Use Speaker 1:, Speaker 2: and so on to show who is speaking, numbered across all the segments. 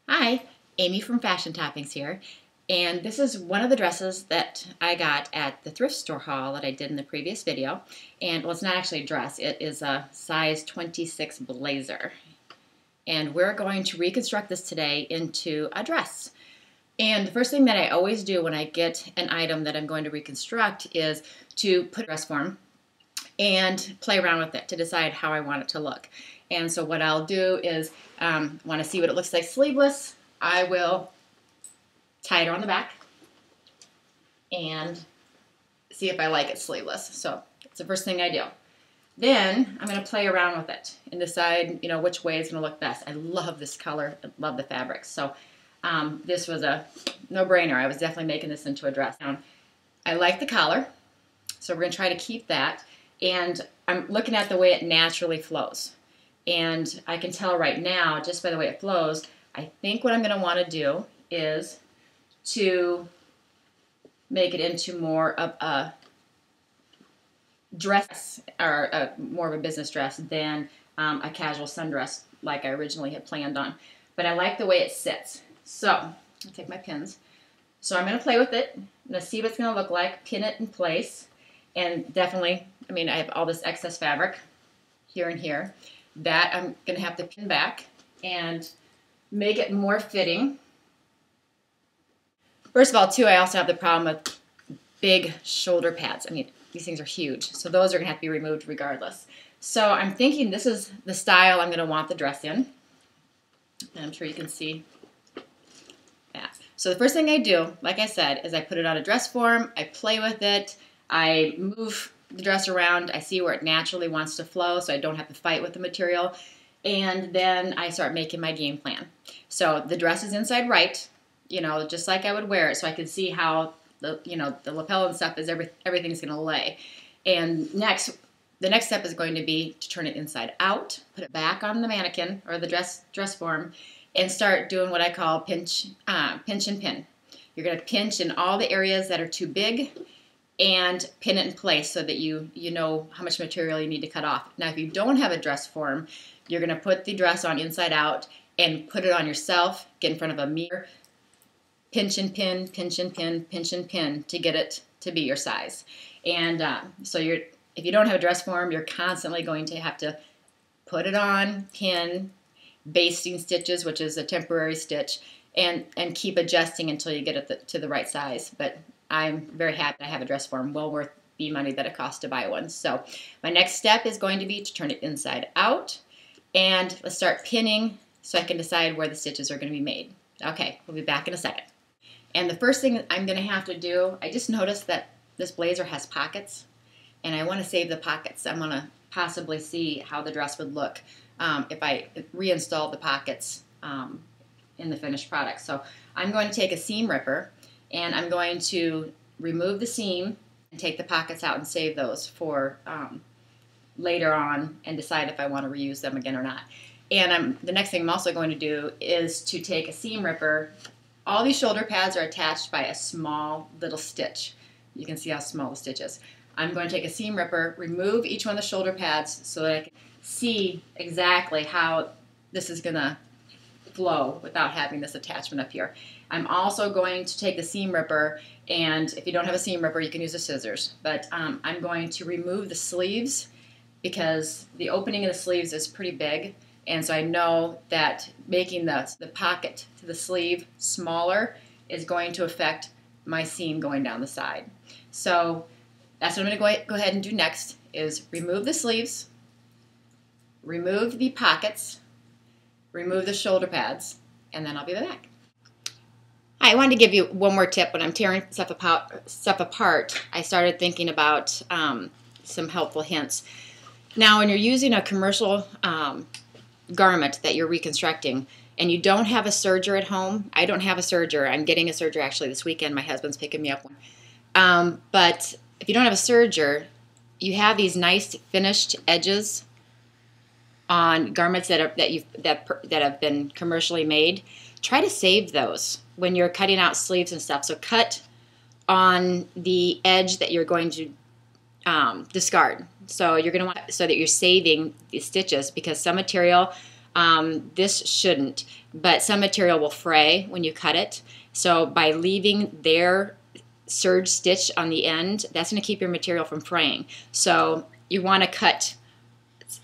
Speaker 1: Hi, Amy from Fashion Toppings here, and this is one of the dresses that I got at the thrift store haul that I did in the previous video. And well, it's not actually a dress, it is a size 26 blazer. And we're going to reconstruct this today into a dress. And the first thing that I always do when I get an item that I'm going to reconstruct is to put a dress form and play around with it to decide how I want it to look. And so what I'll do is, want to see what it looks like sleeveless, I will tie it around the back and see if I like it sleeveless. So that's the first thing I do. Then I'm going to play around with it and decide, which way it's going to look best. I love this color. I love the fabric. So this was a no-brainer. I was definitely making this into a dress. I like the collar, so we're going to try to keep that. And I'm looking at the way it naturally flows. And I can tell right now, just by the way it flows, I think what I'm going to want to do is to make it into more of a dress, or more of a business dress than a casual sundress like I originally had planned on. But I like the way it sits. So I'll take my pins. So I'm going to play with it. I'm going to see what it's going to look like, pin it in place. And definitely, I have all this excess fabric here and here that I'm going to have to pin back and make it more fitting. First of all, too, I also have the problem with big shoulder pads. These things are huge, so those are going to have to be removed regardless. So I'm thinking this is the style I'm going to want the dress in. And I'm sure you can see that. So the first thing I do, like I said, is I put it on a dress form, I play with it, I move the dress around, I see where it naturally wants to flow so I don't have to fight with the material, and then I start making my game plan. So the dress is inside right, just like I would wear it, so I can see how the lapel and stuff is everything's going to lay. And the next step is going to be to turn it inside out, put it back on the mannequin or the dress form, and start doing what I call pinch and pin. You're going to pinch in all the areas that are too big and pin it in place so that you know how much material you need to cut off. Now, if you don't have a dress form, you're going to put the dress on inside out and put it on yourself, get in front of a mirror, pinch and pin, pinch and pin, pinch and pin to get it to be your size. And so if you don't have a dress form, you're constantly going to have to put it on, pin, basting stitches, which is a temporary stitch, and keep adjusting until you get it to the right size. But I'm very happy I have a dress form, well worth the money that it costs to buy one. So my next step is going to be to turn it inside out, and let's start pinning so I can decide where the stitches are going to be made. Okay, we'll be back in a second. And the first thing I'm going to have to do, I just noticed that this blazer has pockets, and I want to save the pockets. I want to possibly see how the dress would look if I reinstalled the pockets in the finished product. So I'm going to take a seam ripper, and I'm going to remove the seam and take the pockets out and save those for later on and decide if I want to reuse them again or not. And the next thing I'm also going to do is to take a seam ripper. All these shoulder pads are attached by a small little stitch. You can see how small the stitch is. I'm going to take a seam ripper, remove each one of the shoulder pads so that I can see exactly how this is going to flow without having this attachment up here. I'm also going to take the seam ripper, and if you don't have a seam ripper, you can use the scissors. But I'm going to remove the sleeves because the opening of the sleeves is pretty big. And so I know that making the pocket to the sleeve smaller is going to affect my seam going down the side. So that's what I'm going to go ahead and do next, is remove the sleeves, remove the pockets, remove the shoulder pads, and then I'll be back. Hi, I wanted to give you one more tip. When I'm tearing stuff apart, I started thinking about some helpful hints. Now, when you're using a commercial garment that you're reconstructing and you don't have a serger at home, I don't have a serger. I'm getting a serger actually this weekend. My husband's picking me up one. But if you don't have a serger, you have these nice finished edges on garments that have been commercially made. Try to save those when you're cutting out sleeves and stuff. So cut on the edge that you're going to discard. So you're going to want so that you're saving these stitches, because some material This shouldn't, but some material will fray when you cut it. So by leaving their serge stitch on the end, that's going to keep your material from fraying. So you want to cut,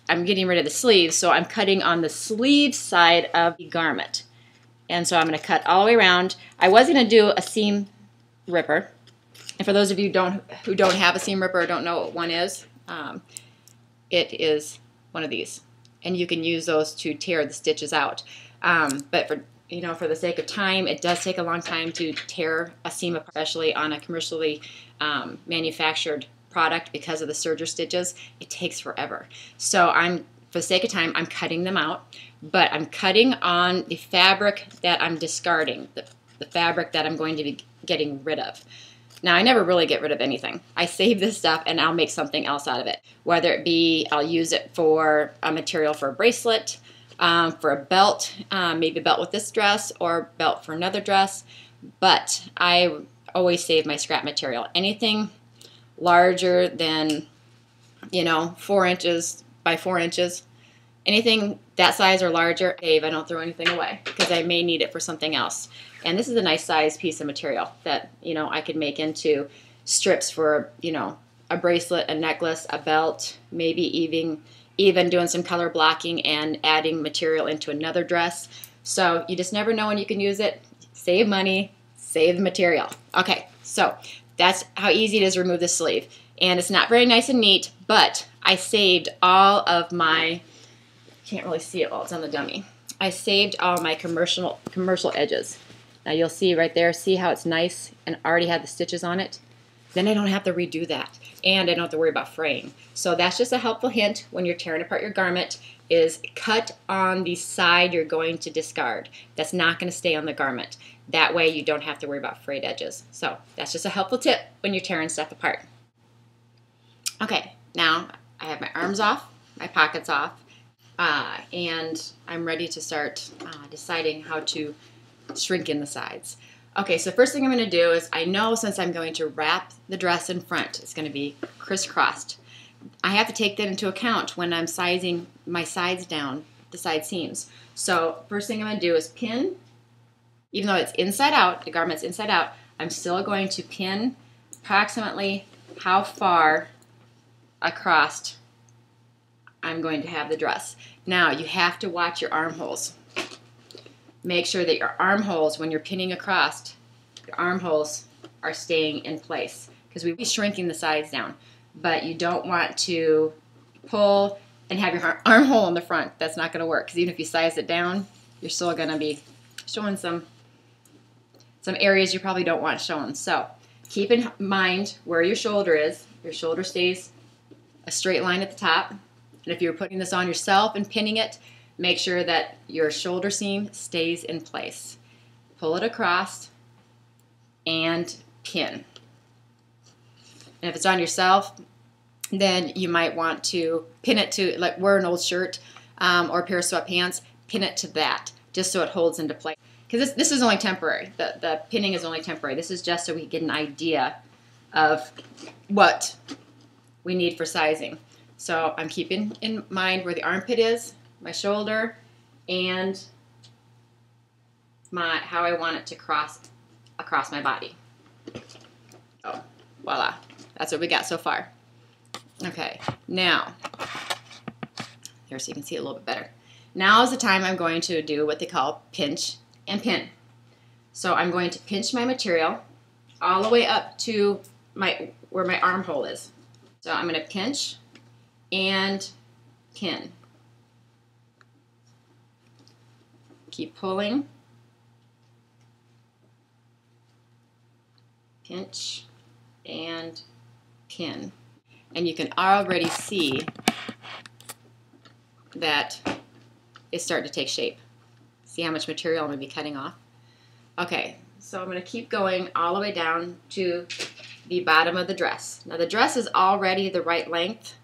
Speaker 1: I'm getting rid of the sleeves, so I'm cutting on the sleeve side of the garment. And so I'm going to cut all the way around. I was going to do a seam ripper. And for those of you who don't have a seam ripper or don't know what one is, it is one of these. And you can use those to tear the stitches out. But for the sake of time, it does take a long time to tear a seam apart, especially on a commercially manufactured product because of the serger stitches. It takes forever. So for the sake of time, I'm cutting them out. But I'm cutting on the fabric that I'm discarding, the fabric that I'm going to be getting rid of. Now, I never really get rid of anything. I save this stuff and I'll make something else out of it. Whether it be I'll use it for a material for a bracelet, for a belt, maybe a belt with this dress or a belt for another dress. But I always save my scrap material. Anything larger than, 4 inches by 4 inches, anything that size or larger, I don't throw anything away because I may need it for something else. And this is a nice size piece of material that, I could make into strips for, a bracelet, a necklace, a belt, maybe even doing some color blocking and adding material into another dress. So you just never know when you can use it. Save money, save the material. Okay, so that's how easy it is to remove the sleeve. And it's not very nice and neat, but I saved all of my, can't really see it while it's on the dummy. I saved all my commercial edges. Now you'll see right there, see how it's nice and already had the stitches on it? Then I don't have to redo that, and I don't have to worry about fraying. So that's just a helpful hint when you're tearing apart your garment, is cut on the side you're going to discard. That's not going to stay on the garment. That way you don't have to worry about frayed edges. So that's just a helpful tip when you're tearing stuff apart. Okay, now I have my arms off, my pockets off, and I'm ready to start deciding how to shrink in the sides. Okay, so first thing I'm going to do is, I know since I'm going to wrap the dress in front, it's going to be crisscrossed. I have to take that into account when I'm sizing my sides down, the side seams. So first thing I'm going to do is pin, even though it's inside out, the garment's inside out, I'm still going to pin approximately how far across I'm going to have the dress. Now you have to watch your armholes. Make sure that your armholes, when you're pinning across, your armholes are staying in place, because we'll be shrinking the sides down. But you don't want to pull and have your armhole in the front. That's not going to work, because even if you size it down, you're still going to be showing some areas you probably don't want shown. So keep in mind where your shoulder is. Your shoulder stays a straight line at the top. And if you're putting this on yourself and pinning it, make sure that your shoulder seam stays in place. Pull it across and pin. And if it's on yourself, then you might want to pin it to, like, wear an old shirt or a pair of sweatpants, pin it to that, just so it holds into place. Because this is only temporary. The pinning is only temporary. This is just so we get an idea of what we need for sizing. So I'm keeping in mind where the armpit is, my shoulder, and how I want it to cross across my body. Oh, voila. That's what we got so far. Okay, now, here so you can see it a little bit better. Now is the time I'm going to do what they call pinch and pin. So I'm going to pinch my material all the way up to where my armhole is. So I'm going to pinch and pin. Keep pulling, pinch, and pin. And you can already see that it's starting to take shape. See how much material I'm going to be cutting off? Okay, so I'm going to keep going all the way down to the bottom of the dress. Now the dress is already the right length,